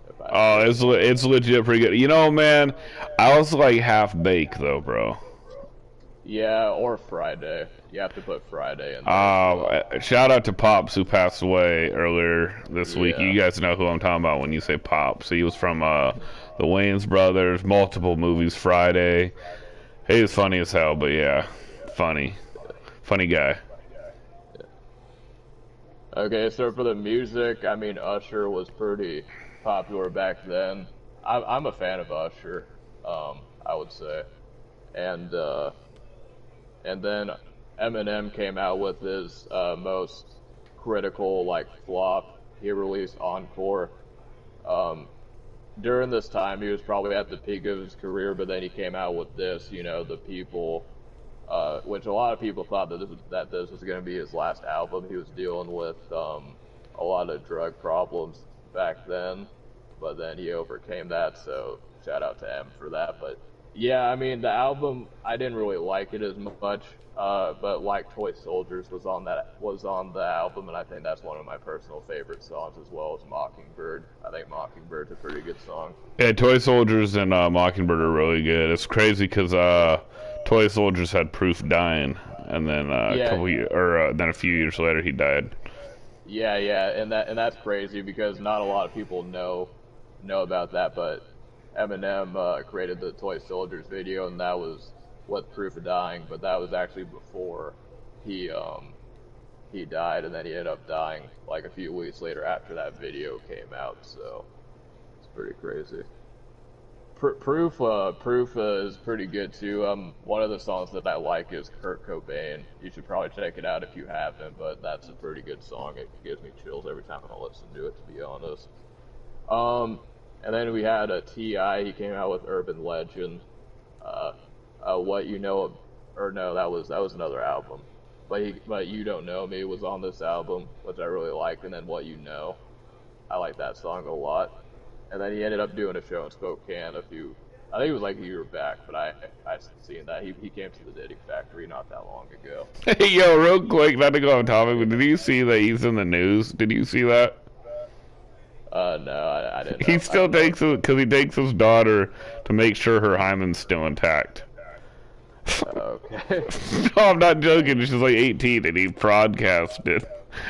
Speaker 2: If I
Speaker 1: Oh,
Speaker 2: say so.
Speaker 1: it's legit pretty good. You know, man, I was like half baked though, bro.
Speaker 2: Yeah, or Friday. You have to put Friday in there as well.
Speaker 1: Shout out to Pops who passed away earlier this week. You
Speaker 2: Yeah.
Speaker 1: guys know who I'm talking about when you say Pops. He was from the Wayans brothers, multiple movies. Friday. He was funny as hell, but yeah, funny, funny guy.
Speaker 2: Okay, so for the music, I mean, Usher was pretty popular back then. I'm a fan of Usher, I would say. And then Eminem came out with his most critical like flop. He released Encore. Um, During this time, he was probably at the peak of his career, but then he came out with this. You know, the people, which a lot of people thought that this was going to be his last album. He was dealing with a lot of drug problems back then, but then he overcame that. So shout out to M for that. But yeah, I mean the album, I didn't really like it as much, but like Toy Soldiers was on the album, and I think that's one of my personal favorite songs as well as Mockingbird. I think Mockingbird's a pretty good song.
Speaker 1: Yeah, Toy Soldiers and Mockingbird are really good. It's crazy because Toy Soldiers had Proof dying, and then
Speaker 2: Yeah,
Speaker 1: then a few years later he died.
Speaker 2: yeah, and that's crazy because not a lot of people know about that, but Eminem created the Toy Soldiers video, and that was what Proof of Dying, but that was actually before he he died, and then he ended up dying like a few weeks later after that video came out. So it's pretty crazy. Proof is pretty good too. One of the songs that I like is Kurt Cobain. You should probably check it out if you haven't, but that's a pretty good song. It gives me chills every time I listen to it, to be honest. Um, and then we had a Ti. He came out with Urban Legend. Uh, what you know, or no, that was another album. But you don't know me was on this album, which I really liked. And then What You Know, I like that song a lot. And then he ended up doing a show in Spokane I think it was like a year back, but I seen that he came to the Knitting Factory not that long ago.
Speaker 1: Hey, yo, real quick, not to go on topic, but did you see that he's in the news? Did you see that?
Speaker 2: No, I didn't
Speaker 1: He
Speaker 2: know. I
Speaker 1: still
Speaker 2: don't know.
Speaker 1: takes it because he takes his daughter to make sure her hymen's still intact.
Speaker 2: Okay.
Speaker 1: No, I'm not joking. She's like 18 and he broadcasted.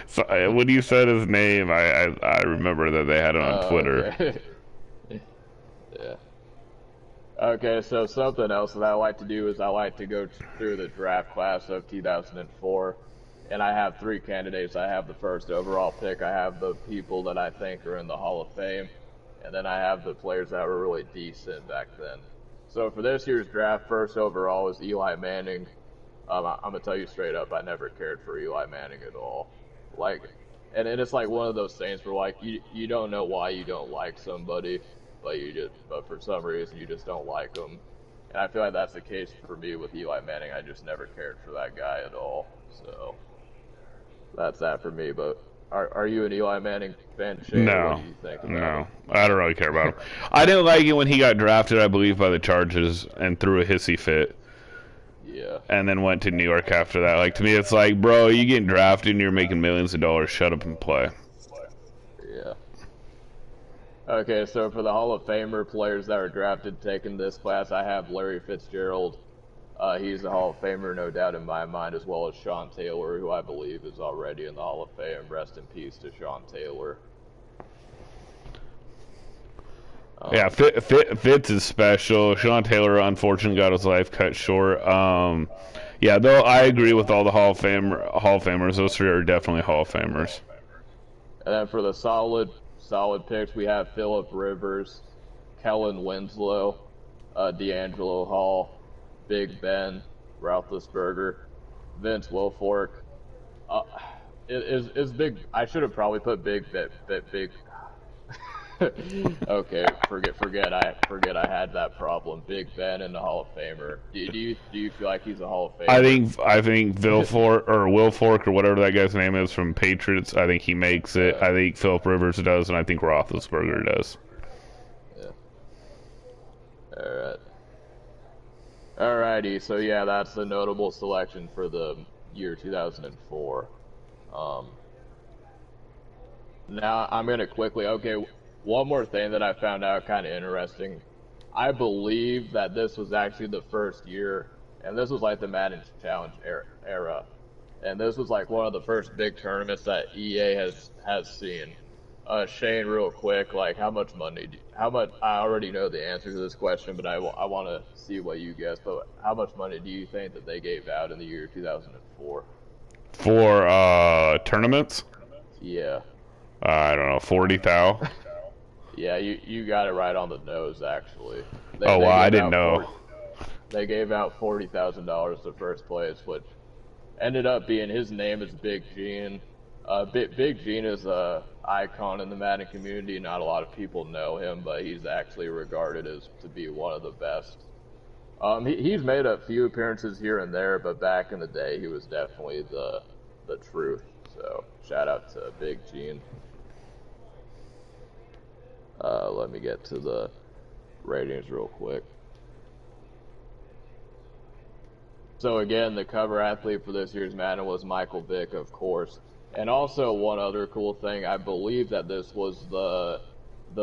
Speaker 1: So when you said his name, I remember that they had it on Twitter.
Speaker 2: Okay. Yeah. Okay, so something else that I like to do is I like to go through the draft class of 2004, and I have three candidates. I have the first overall pick, I have the people that I think are in the Hall of Fame, and then I have the players that were really decent back then. So for this year's draft, first overall is Eli Manning. I'm gonna tell you straight up, I never cared for Eli Manning at all. Like, and it's like one of those things where like you don't know why you don't like somebody, but for some reason you just don't like them. And I feel like that's the case for me with Eli Manning. I just never cared for that guy at all. So that's that for me. But are you an Eli Manning fan, Shane, or what
Speaker 1: No,
Speaker 2: do you think about
Speaker 1: no,
Speaker 2: him?
Speaker 1: I don't really care about him. I didn't like it when he got drafted, I believe, by the Chargers and threw a hissy fit.
Speaker 2: Yeah.
Speaker 1: And then went to New York after that. Like, to me, it's like, bro, you getting drafted and you're making millions of dollars. Shut up and play.
Speaker 2: Yeah. Okay, so for the Hall of Famer players that are drafted taking this class, I have Larry Fitzgerald. He's a Hall of Famer, no doubt in my mind, as well as Sean Taylor, who I believe is already in the Hall of Fame. Rest in peace to Sean Taylor.
Speaker 1: Yeah, Fitz is special. Sean Taylor, unfortunately, got his life cut short. Yeah, though I agree with all the Hall of Famers. Those three are definitely Hall of Famers.
Speaker 2: And then for the solid picks, we have Phillip Rivers, Kellen Winslow, D'Angelo Hall, Big Ben, Roethlisberger, Vince Wilfork. Uh, is Big? I should have probably put Big. Okay, forget I had that problem. Big Ben in the Hall of Famer. Do you feel like he's a Hall of Famer?
Speaker 1: I think Wilfork or whatever that guy's name is from Patriots. I think he makes it. I think Philip Rivers does, and I think Roethlisberger does.
Speaker 2: Yeah. All right. Alrighty. So yeah, that's the notable selection for the year 2004. Um, Now I'm gonna quickly. Okay, one more thing that I found out kind of interesting. I believe that this was actually the first year, and this was like the Madden Challenge era, and this was like one of the first big tournaments that EA has seen. Shane, real quick, like how much? I already know the answer to this question, but I want to see what you guess. But how much money do you think that they gave out in the year 2004?
Speaker 1: For tournaments,
Speaker 2: Yeah.
Speaker 1: I don't know, 40 thou.
Speaker 2: Yeah, you got it right on the nose, actually.
Speaker 1: Oh, wow, I didn't know.
Speaker 2: They gave out $40,000 to first place, which ended up being his name is Big Gene. Big Gene is a icon in the Madden community. Not a lot of people know him, but he's actually regarded as to be one of the best. He's made a few appearances here and there, but back in the day, he was definitely the truth. So shout out to Big Gene. Let me get to the ratings real quick. So again, the cover athlete for this year's Madden was Michael Vick, of course. And also one other cool thing, I believe that this was the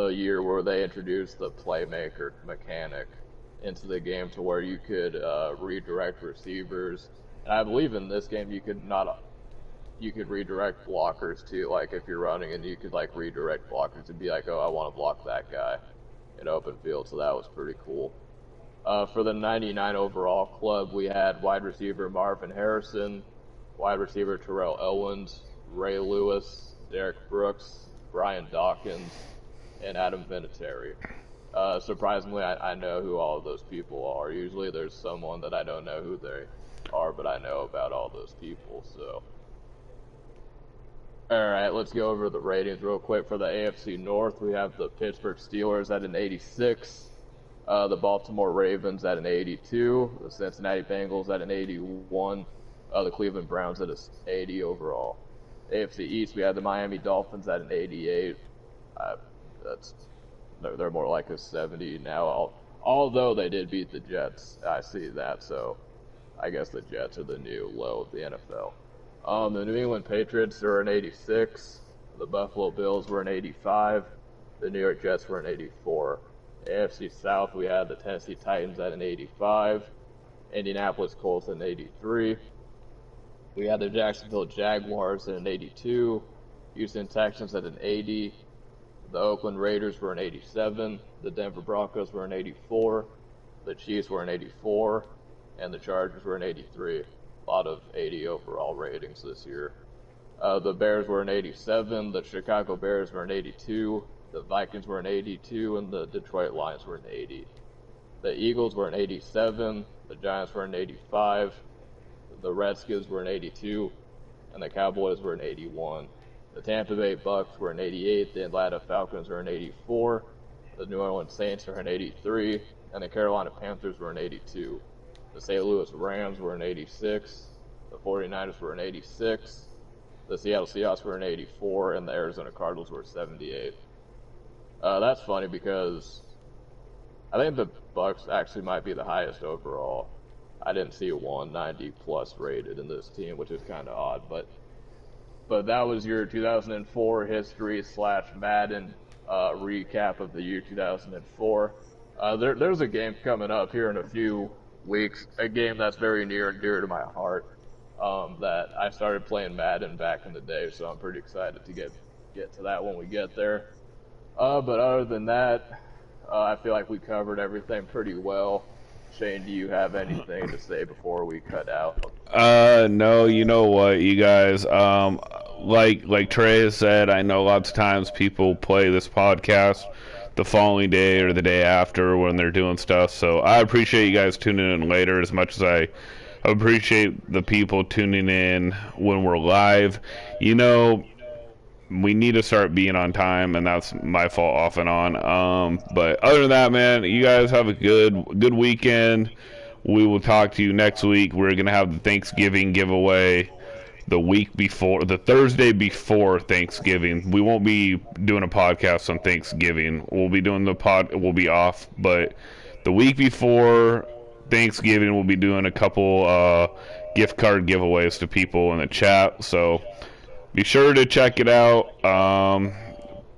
Speaker 2: year where they introduced the playmaker mechanic into the game to where you could redirect receivers. And I believe in this game you could redirect blockers too, like if you're running and you could like redirect blockers and be like, oh, I want to block that guy in open field. So that was pretty cool. For the 99 overall club, we had wide receiver Marvin Harrison, wide receiver Terrell Owens, Ray Lewis, Derek Brooks, Brian Dawkins, and Adam Vinatieri. Surprisingly, I know who all of those people are. Usually there's someone that I don't know who they are, but I know about all those people. So, all right, let's go over the ratings real quick. For the AFC North, we have the Pittsburgh Steelers at an 86. The Baltimore Ravens at an 82, the Cincinnati Bengals at an 81, the Cleveland Browns at an 80 overall. AFC East, we had the Miami Dolphins at an 88. They're more like a 70 now, although they did beat the Jets. I see that, so I guess the Jets are the new low of the NFL. The New England Patriots are an 86. The Buffalo Bills were an 85. The New York Jets were an 84. AFC South, we had the Tennessee Titans at an 85. Indianapolis Colts at an 83. We had the Jacksonville Jaguars at an 82. Houston Texans at an 80. The Oakland Raiders were an 87. The Denver Broncos were an 84. The Chiefs were an 84. And the Chargers were an 83. A lot of 80 overall ratings this year. The Bears were an 87. The Chicago Bears were an 82. The Vikings were an 82. And the Detroit Lions were an 80. The Eagles were an 87. The Giants were an 85. The Redskins were an 82. And the Cowboys were an 81. The Tampa Bay Bucks were an 88. The Atlanta Falcons were an 84. The New Orleans Saints were an 83. And the Carolina Panthers were an 82. The St. Louis Rams were an 86. The 49ers were an 86. The Seattle Seahawks were an 84. And the Arizona Cardinals were 78. That's funny because I think the Bucks actually might be the highest overall. I didn't see a 190 plus rated in this team, which is kind of odd. But that was your 2004 history / Madden recap of the year 2004. There's a game coming up here in a few weeks, a game that's very near and dear to my heart. That I started playing Madden back in the day, so I'm pretty excited to get to that when we get there. But other than that, I feel like we covered everything pretty well. Shane, do you have anything to say before we cut out?
Speaker 1: No, you know what, you guys, like Trey has said, I know lots of times people play this podcast the following day or the day after when they're doing stuff, so I appreciate you guys tuning in later as much as I appreciate the people tuning in when we're live. You know, we need to start being on time, and that's my fault off and on. But other than that, man, you guys have a good weekend. We will talk to you next week. We're going to have the Thanksgiving giveaway the Thursday before Thanksgiving. We won't be doing a podcast on Thanksgiving. We'll be doing we'll be off, but the week before Thanksgiving, we'll be doing a couple gift card giveaways to people in the chat. So be sure to check it out.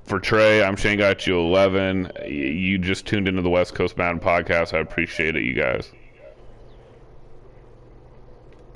Speaker 1: For Trey, I'm Shanegotyou11. You just tuned into the West Coast Madden Podcast. I appreciate it, you guys.